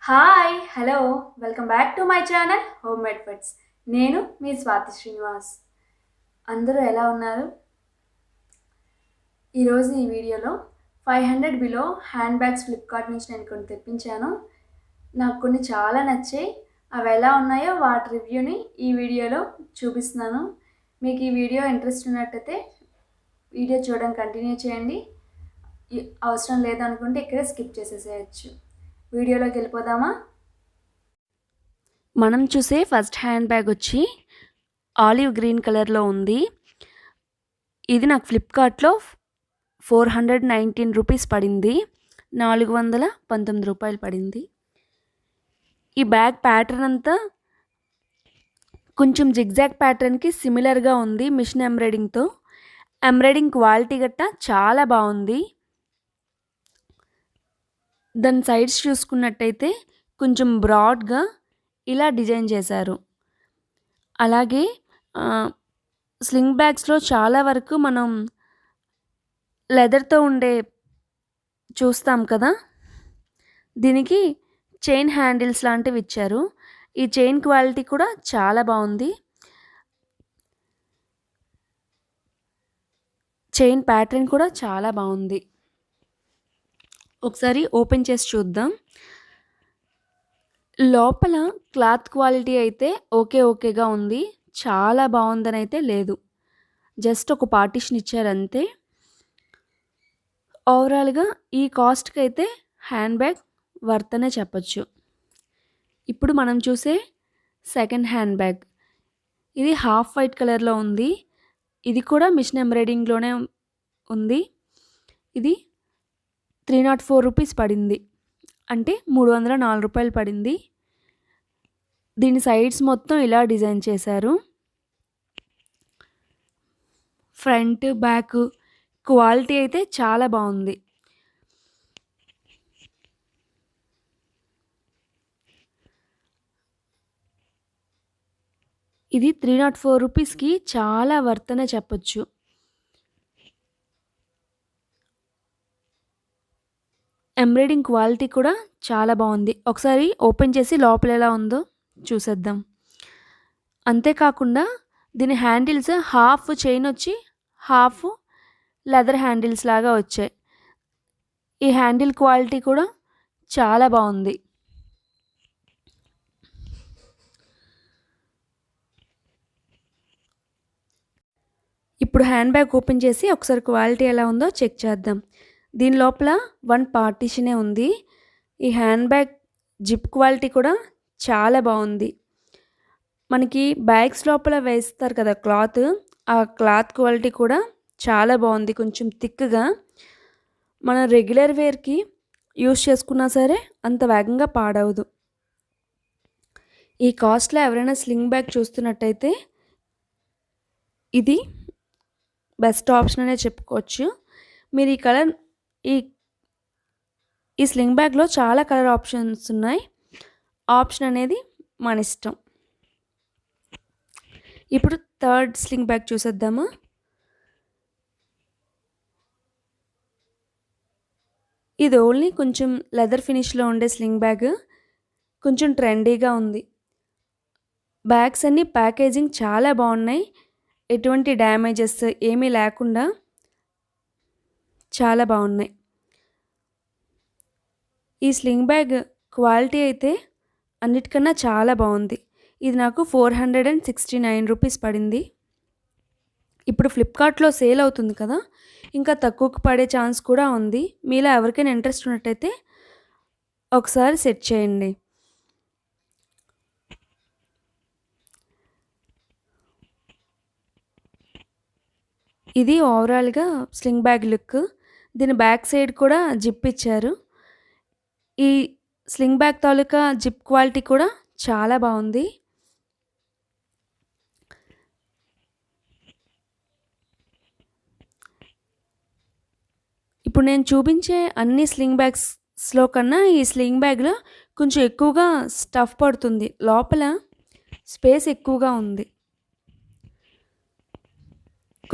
Hi hello welcome back to my channel home made foods. నేను మీ స్వాతి శ్రీనివాస్. అందరూ ఎలా ఉన్నారు? ఈరోజు ఈ వీడియోలో 500 బిలో హ్యాండ్ బ్యాగ్స్ ఫ్లిప్కార్ట్ నుంచి నేను కొన్ని తెప్పించాను. నాకు కొన్ని చాలా నచ్చాయి. అవి ఎలా ఉన్నాయో వాటి రివ్యూని ఈ వీడియోలో చూపిస్తున్నాను. మీకు ఈ వీడియో ఇంట్రెస్ట్ ఉన్నట్టయితే వీడియో చూడడం కంటిన్యూ చేయండి. అవసరం లేదనుకుంటే ఇక్కడే స్కిప్ చేసేసేయచ్చు. వీడియోలోకి వెళ్ళిపోదామా? మనం చూసే ఫస్ట్ హ్యాండ్ బ్యాగ్ వచ్చి ఆలివ్ గ్రీన్ కలర్లో ఉంది. ఇది నాకు ఫ్లిప్కార్ట్లో 419 రూపీస్ పడింది. 419 రూపాయలు పడింది. ఈ బ్యాగ్ ప్యాటర్న్ అంతా కొంచెం జిగ్జాగ్ ప్యాటర్న్కి సిమిలర్గా ఉంది. మిషన్ ఎంబ్రాయిడింగ్తో. ఎంబ్రాయిడింగ్ క్వాలిటీ గట్టా చాలా బాగుంది. దాని సైడ్స్ చూసుకున్నట్టయితే కొంచెం బ్రాడ్గా ఇలా డిజైన్ చేశారు. అలాగే స్లింగ్ బ్యాగ్స్లో చాలా వరకు మనం లెదర్తో ఉండే చూస్తాం కదా, దీనికి చైన్ హ్యాండిల్స్ లాంటివి ఇచ్చారు. ఈ చైన్ క్వాలిటీ కూడా చాలా బాగుంది. చైన్ ప్యాటర్న్ కూడా చాలా బాగుంది. ఒకసారి ఓపెన్ చేసి చూద్దాం. లోపల క్లాత్ క్వాలిటీ అయితే ఓకేగా ఉంది. చాలా బాగుందని అయితే లేదు. జస్ట్ ఒక పార్టిషన్ ఇచ్చారంతే. ఓవరాల్గా ఈ కాస్ట్కి అయితే హ్యాండ్ బ్యాగ్ వర్త్ అనే చెప్పచ్చు. ఇప్పుడు మనం చూసే సెకండ్ హ్యాండ్ బ్యాగ్, ఇది హాఫ్ వైట్ కలర్లో ఉంది. ఇది కూడా మిషన్ ఎంబ్రాయిడింగ్లోనే ఉంది. ఇది 304 రూపీస్ పడింది, అంటే 304 రూపాయలు పడింది. దీని సైడ్స్ మొత్తం ఇలా డిజైన్ చేశారు. ఫ్రంట్ బ్యాక్ క్వాలిటీ అయితే చాలా బాగుంది. ఇది 304 రూపీస్కి చాలా వర్త్ అనే చెప్పచ్చు. ఎంబ్రాయిడింగ్ క్వాలిటీ కూడా చాలా బాగుంది. ఒకసారి ఓపెన్ చేసి లోపల ఎలా ఉందో చూసేద్దాం. అంతేకాకుండా దీని హ్యాండిల్స్ హాఫ్ చైన్ వచ్చి హాఫ్ లెదర్ హ్యాండిల్స్ లాగా వచ్చాయి. ఈ హ్యాండిల్ క్వాలిటీ కూడా చాలా బాగుంది. ఇప్పుడు హ్యాండ్ బ్యాగ్ ఓపెన్ చేసి ఒకసారి క్వాలిటీ ఎలా ఉందో చెక్ చేద్దాం. దీని లోపల 1 పార్టీషనే ఉంది. ఈ హ్యాండ్ బ్యాగ్ జిప్ క్వాలిటీ కూడా చాలా బాగుంది. మనకి బ్యాగ్స్ లోపల వేస్తారు కదా క్లాత్, ఆ క్లాత్ క్వాలిటీ కూడా చాలా బాగుంది. కొంచెం థిక్గా మనం రెగ్యులర్ వేర్కి యూస్ చేసుకున్నా సరే అంత వేగంగా పాడవదు. ఈ కాస్ట్లో ఎవరైనా స్లింగ్ బ్యాగ్ చూస్తున్నట్టయితే ఇది బెస్ట్ ఆప్షన్ అనే చెప్పుకోవచ్చు. మీరు ఈ కలర్ ఈ స్లింగ్ బ్యాగ్లో చాలా కలర్ ఆప్షన్స్ ఉన్నాయి. ఆప్షన్ అనేది మన ఇష్టం. ఇప్పుడు థర్డ్ స్లింగ్ బ్యాగ్ చూసేద్దామా. ఇది ఓన్లీ కొంచెం లెదర్ ఫినిష్లో ఉండే స్లింగ్ బ్యాగ్. కొంచెం ట్రెండీగా ఉంది. బ్యాగ్స్ అన్నీ ప్యాకేజింగ్ చాలా బాగున్నాయి. ఎటువంటి డ్యామేజెస్ ఏమీ లేకుండా చాలా బాగున్నాయి. ఈ స్లింగ్ బ్యాగ్ క్వాలిటీ అయితే అన్నిటికన్నా చాలా బాగుంది. ఇది నాకు 469 రూపీస్ పడింది. ఇప్పుడు ఫ్లిప్కార్ట్లో సేల్ అవుతుంది కదా, ఇంకా తక్కువకు పడే ఛాన్స్ కూడా ఉంది. మీలో ఎవరికైనా ఇంట్రెస్ట్ ఉన్నట్టయితే ఒకసారి సెట్ చేయండి. ఇది ఓవరాల్గా స్లింగ్ బ్యాగ్ లుక్. దీని బ్యాక్ సైడ్ కూడా జిప్ ఇచ్చారు. ఈ స్లింగ్ బ్యాగ్ తాలూకా జిప్ క్వాలిటీ కూడా చాలా బాగుంది. ఇప్పుడు నేను చూపించే అన్ని స్లింగ్ బ్యాగ్స్లో కన్నా ఈ స్లింగ్ బ్యాగ్లో కొంచెం ఎక్కువగా స్టఫ్ పడుతుంది. లోపల స్పేస్ ఎక్కువగా ఉంది.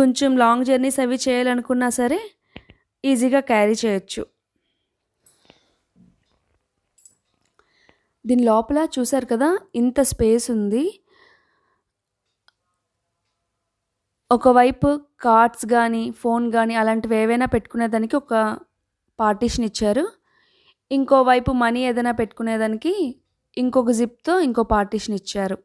కొంచెం లాంగ్ జర్నీస్ అవి చేయాలనుకున్నా సరే ఈజీగా క్యారీ చేయొచ్చు. దీని లోపల చూసారు కదా ఇంత స్పేస్ ఉంది. ఒకవైపు కార్డ్స్ గానీ, ఫోన్ గానీ అలాంటివి ఏవైనా పెట్టుకునేదానికి ఒక పార్టీషన్ ఇచ్చారు. ఇంకోవైపు మనీ ఏదైనా పెట్టుకునేదానికి ఇంకొక జిప్‌తో ఇంకో పార్టీషన్ ఇచ్చారు.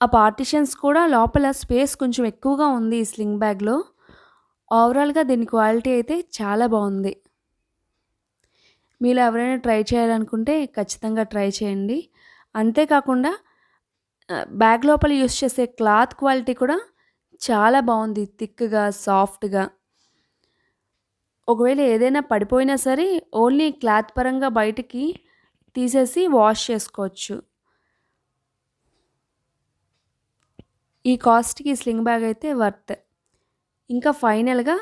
ఆ పార్టిషన్స్ కూడా లోపల స్పేస్ కొంచెం ఎక్కువగా ఉంది ఈ స్లింగ్ బ్యాగ్‌లో. ఓవరాల్‌గా దీని క్వాలిటీ అయితే చాలా బావుంది. మీలో ఎవరైనా ట్రై చేయాలనుకుంటే ఖచ్చితంగా ట్రై చేయండి. అంతే కాకుండా బ్యాగ్ లోపల యూజ్ చేసే క్లాత్ క్వాలిటీ కూడా చాలా బావుంది. థిక్‌గా, సాఫ్ట్‌గా. ఒకవేళ ఏదైనా పడిపోయినా సరే ఓన్లీ క్లాత్ పరంగా బయటికి తీసేసి వాష్ చేసుకోవచ్చు. ఈ కాస్ట్‌కి స్లింగ్ బ్యాగ్ అయితే వర్త్. ఇంకా ఫైనల్‌గా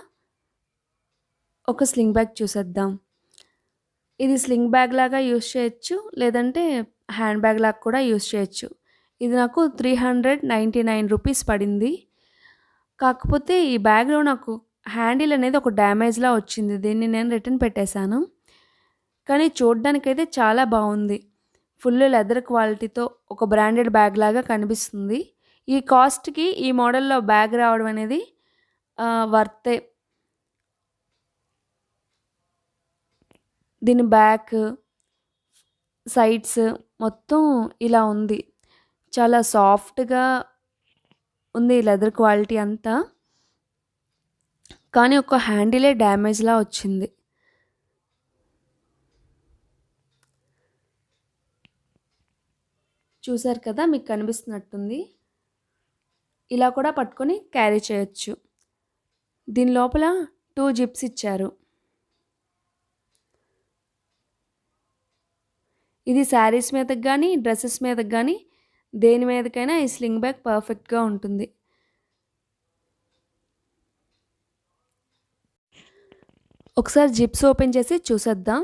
ఒక స్లింగ్ బ్యాగ్ చూసేద్దాం. ఇది స్లింగ్ బ్యాగ్ లాగా యూజ్ చేయొచ్చు. లేదంటే హ్యాండ్ బ్యాగ్ లాగా కూడా యూజ్ చేయొచ్చు. ఇది నాకు 399 రూపీస్ పడింది. కాకపోతే ఈ బ్యాగ్‌లో నాకు హ్యాండిల్ అనేది ఒక డ్యామేజ్‌లా వచ్చింది. దీన్ని నేను రిటర్న్ పెట్టేశాను. కానీ చూడ్డానికైతే చాలా బావుంది. ఫుల్ లెదర్ క్వాలిటీతో ఒక బ్రాండెడ్ బ్యాగ్ లాగా కనిపిస్తుంది. ఈ కాస్ట్‌కి ఈ మోడల్‌లో బ్యాగ్ రావడం అనేది వర్తే. దీని బ్యాక్, సైడ్స్ మొత్తం ఇలా ఉంది. చాలా సాఫ్ట్‌గా ఉంది లెదర్ క్వాలిటీ అంతా. కానీ ఒక హ్యాండిలే డ్యామేజ్‌లా వచ్చింది. చూసారు కదా మీకు కనిపిస్తున్నట్టుంది. ఇలా కూడా పట్టుకొని క్యారీ చేయొచ్చు. దీని లోపల 2 జిప్స్ ఇచ్చారు. ఇది శారీస్ మీదకి గానీ, డ్రెసెస్ మీదకి గానీ దేని మీదకైనా ఈ స్లింగ్ బ్యాగ్ పర్ఫెక్ట్‌గా ఉంటుంది. ఒకసారి జిప్స్ ఓపెన్ చేసి చూసేద్దాం.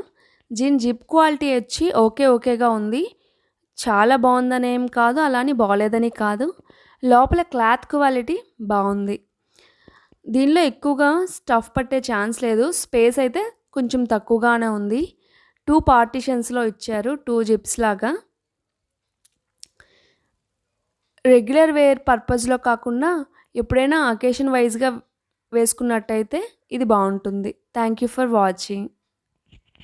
దీని జిప్ క్వాలిటీ వచ్చి ఓకేగా ఉంది. చాలా బావుందనేం కాదు, అలా అని బాలేదని కాదు. లోపల క్లాత్ క్వాలిటీ బావుంది. దీనిలో ఎక్కువగా స్టఫ్ పట్టే ఛాన్స్ లేదు. స్పేస్ అయితే కొంచెం తక్కువగానే ఉంది. 2 పార్టిషన్స్‌లో ఇచ్చారు. 2 జిప్స్ లాగా. రెగ్యులర్ వేర్ పర్పస్‌లో కాకుండా ఎప్పుడైనా అకేషన్ వైస్‌గా వేసుకున్నట్టయితే ఇది బావుంటుంది. Thank you for watching.